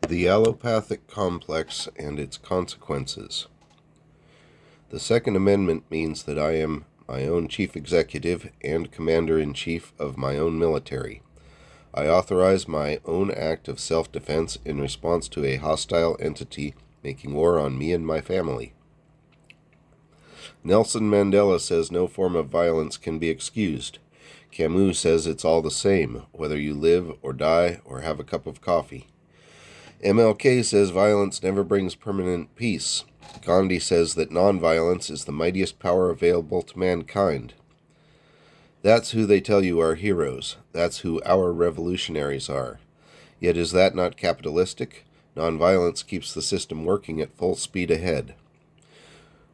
The allopathic complex and its consequences. The Second Amendment means that I am my own chief executive and commander-in-chief of my own military. I authorize my own act of self-defense in response to a hostile entity making war on me and my family. Nelson Mandela says no form of violence can be excused. Camus says it's all the same, whether you live or die or have a cup of coffee. MLK says violence never brings permanent peace. Gandhi says that nonviolence is the mightiest power available to mankind. That's who they tell you are heroes. That's who our revolutionaries are. Yet is that not capitalistic? Nonviolence keeps the system working at full speed ahead.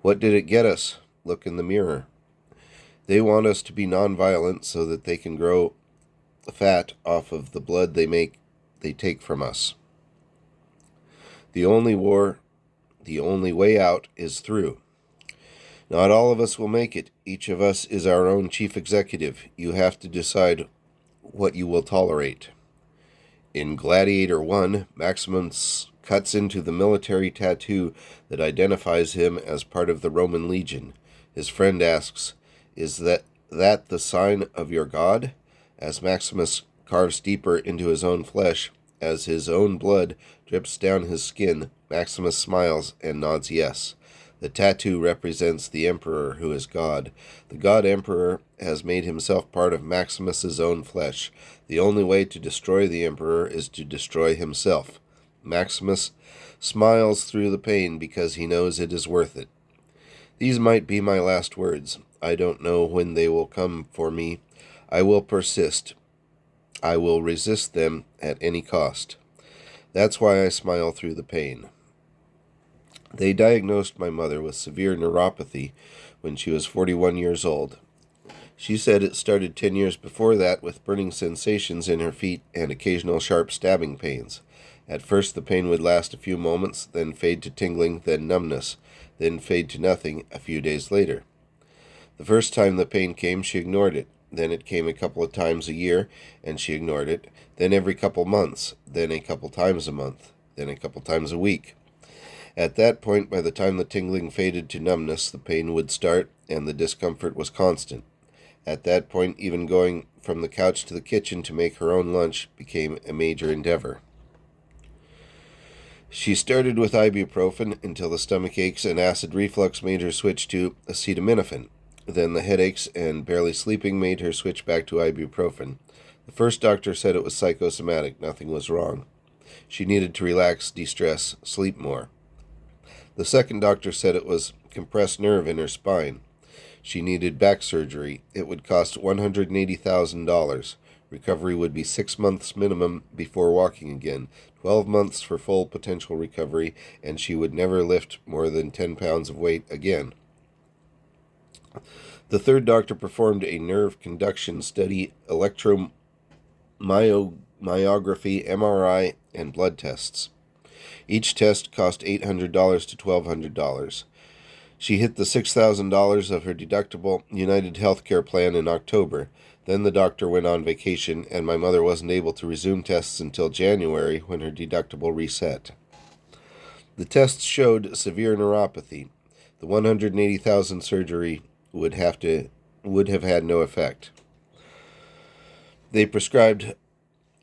What did it get us? Look in the mirror. They want us to be nonviolent so that they can grow fat off of the blood they take from us. The only way out is through. Not all of us will make it. Each of us is our own chief executive. You have to decide what you will tolerate. In Gladiator 1, Maximus cuts into the military tattoo that identifies him as part of the Roman legion. His friend asks, "Is that the sign of your god?" As Maximus carves deeper into his own flesh, as his own blood drips down his skin, Maximus smiles and nods yes. The tattoo represents the Emperor who is God. The God Emperor has made himself part of Maximus's own flesh. The only way to destroy the Emperor is to destroy himself. Maximus smiles through the pain because he knows it is worth it. These might be my last words. I don't know when they will come for me. I will persist. I will resist them at any cost. That's why I smile through the pain. They diagnosed my mother with severe neuropathy when she was 41 years old. She said it started 10 years before that with burning sensations in her feet and occasional sharp stabbing pains. At first the pain would last a few moments, then fade to tingling, then numbness, then fade to nothing a few days later. The first time the pain came, she ignored it. Then it came a couple of times a year, and she ignored it. Then every couple months, then a couple times a month, then a couple times a week. At that point, by the time the tingling faded to numbness, the pain would start, and the discomfort was constant. At that point, even going from the couch to the kitchen to make her own lunch became a major endeavor. She started with ibuprofen until the stomach aches and acid reflux made her switch to acetaminophen. Then the headaches and barely sleeping made her switch back to ibuprofen. The first doctor said it was psychosomatic, nothing was wrong. She needed to relax, de-stress, sleep more. The second doctor said it was compressed nerve in her spine. She needed back surgery. It would cost $180,000. Recovery would be 6 months minimum before walking again, 12 months for full potential recovery, and she would never lift more than 10 pounds of weight again. The third doctor performed a nerve conduction study, electromyography, MRI, and blood tests. Each test cost $800 to $1,200. She hit the $6,000 of her deductible United Healthcare plan in October. Then the doctor went on vacation, and my mother wasn't able to resume tests until January when her deductible reset. The tests showed severe neuropathy. The $180,000 surgery would have had no effect. They prescribed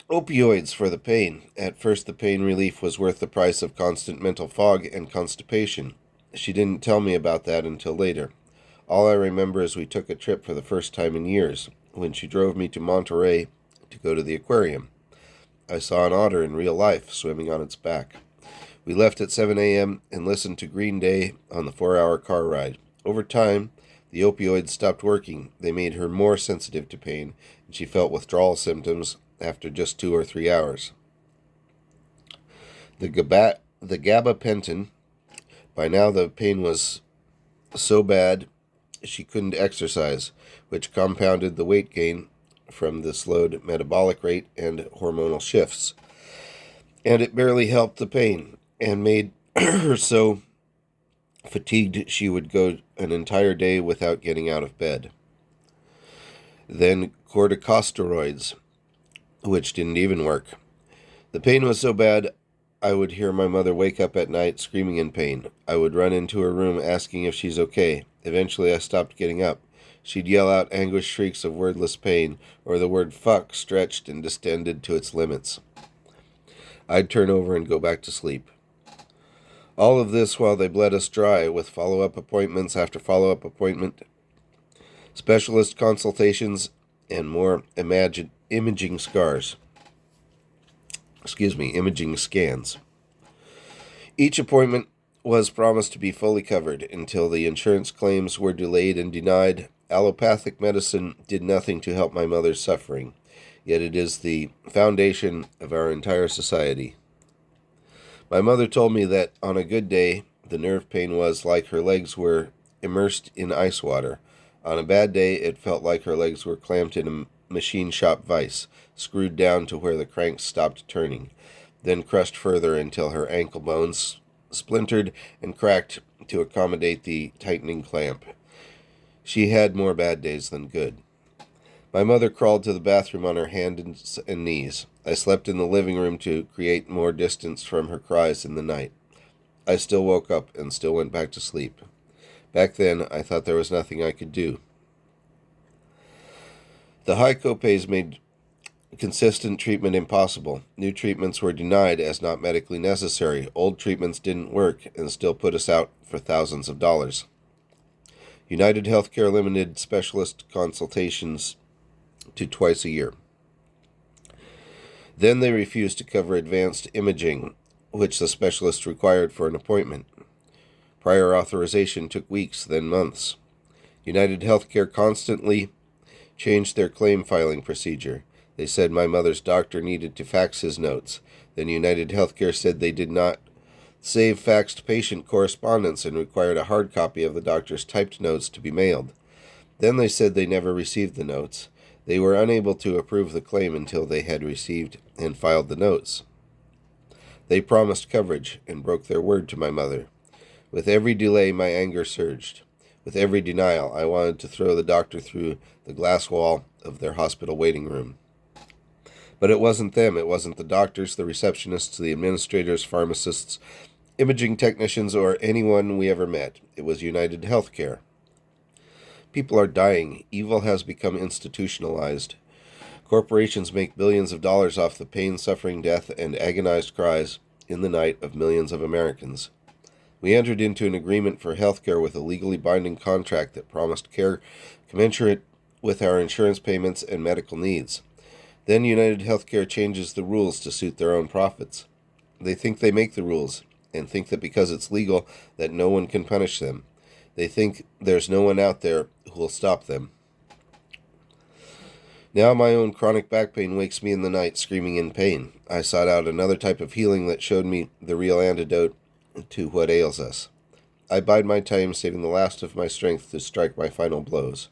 opioids for the pain. At first the pain relief was worth the price of constant mental fog and constipation. She didn't tell me about that until later. All I remember is we took a trip for the first time in years, when she drove me to Monterey to go to the aquarium. I saw an otter in real life swimming on its back. We left at 7 a.m. and listened to Green Day on the 4-hour car ride. Over time, the opioids stopped working. They made her more sensitive to pain, and she felt withdrawal symptoms after just 2 or 3 hours. The gabapentin, by now the pain was so bad she couldn't exercise, which compounded the weight gain from the slowed metabolic rate and hormonal shifts. And it barely helped the pain, and made her so fatigued she would go an entire day without getting out of bed. Then corticosteroids, which didn't even work. The pain was so bad I would hear my mother wake up at night screaming in pain. I would run into her room asking if she's okay. Eventually, I stopped getting up. She'd yell out anguished shrieks of wordless pain, or the word fuck stretched and distended to its limits. I'd turn over and go back to sleep. All of this while they bled us dry with follow-up appointments after follow-up appointment, specialist consultations, and more imaging scans. Each appointment was promised to be fully covered until the insurance claims were delayed and denied. Allopathic medicine did nothing to help my mother's suffering, yet it is the foundation of our entire society. My mother told me that on a good day, the nerve pain was like her legs were immersed in ice water. On a bad day, it felt like her legs were clamped in a machine shop vise, screwed down to where the cranks stopped turning, then crushed further until her ankle bones splintered and cracked to accommodate the tightening clamp. She had more bad days than good. My mother crawled to the bathroom on her hands and knees. I slept in the living room to create more distance from her cries in the night. I still woke up and still went back to sleep. Back then, I thought there was nothing I could do. The high copays made consistent treatment impossible. New treatments were denied as not medically necessary. Old treatments didn't work and still put us out for thousands of dollars. United Healthcare limited specialist consultations to twice a year. Then they refused to cover advanced imaging, which the specialist required for an appointment. Prior authorization took weeks, then months. United Healthcare constantly changed their claim filing procedure. They said my mother's doctor needed to fax his notes. Then United Healthcare said they did not save faxed patient correspondence and required a hard copy of the doctor's typed notes to be mailed. Then they said they never received the notes. They were unable to approve the claim until they had received and filed the notes. They promised coverage and broke their word to my mother. With every delay, my anger surged. With every denial, I wanted to throw the doctor through the glass wall of their hospital waiting room. But it wasn't them. It wasn't the doctors, the receptionists, the administrators, pharmacists, imaging technicians, or anyone we ever met. It was United Healthcare. People are dying. Evil has become institutionalized. Corporations make billions of dollars off the pain, suffering, death, and agonized cries in the night of millions of Americans. We entered into an agreement for healthcare with a legally binding contract that promised care commensurate with our insurance payments and medical needs. Then United Healthcare changes the rules to suit their own profits. They think they make the rules and think that because it's legal that no one can punish them. They think there's no one out there who will stop them. Now my own chronic back pain wakes me in the night screaming in pain. I sought out another type of healing that showed me the real antidote to what ails us. I bide my time, saving the last of my strength to strike my final blows.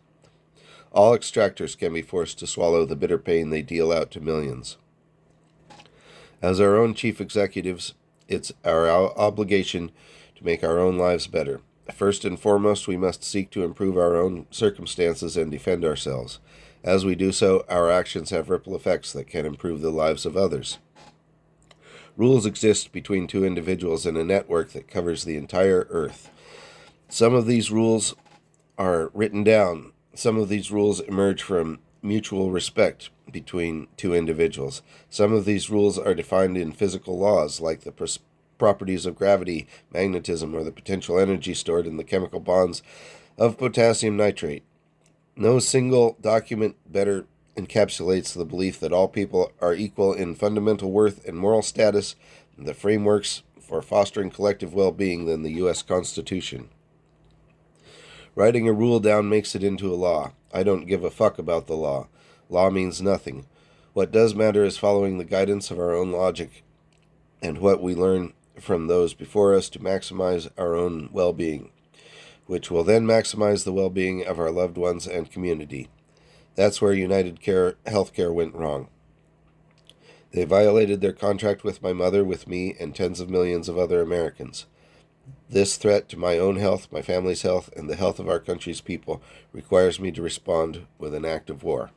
All extractors can be forced to swallow the bitter pain they deal out to millions. As our own chief executives, it's our obligation to make our own lives better. First and foremost, we must seek to improve our own circumstances and defend ourselves. As we do so, our actions have ripple effects that can improve the lives of others. Rules exist between two individuals in a network that covers the entire earth. Some of these rules are written down. Some of these rules emerge from mutual respect between two individuals. Some of these rules are defined in physical laws, like the properties of gravity, magnetism, or the potential energy stored in the chemical bonds of potassium nitrate. No single document better encapsulates the belief that all people are equal in fundamental worth and moral status and the frameworks for fostering collective well-being than the U.S. Constitution. Writing a rule down makes it into a law. I don't give a fuck about the law. Law means nothing. What does matter is following the guidance of our own logic and what we learn from those before us to maximize our own well-being, which will then maximize the well-being of our loved ones and community. That's where United Healthcare went wrong. They violated their contract with my mother, with me, and tens of millions of other Americans. This threat to my own health, my family's health, and the health of our country's people requires me to respond with an act of war.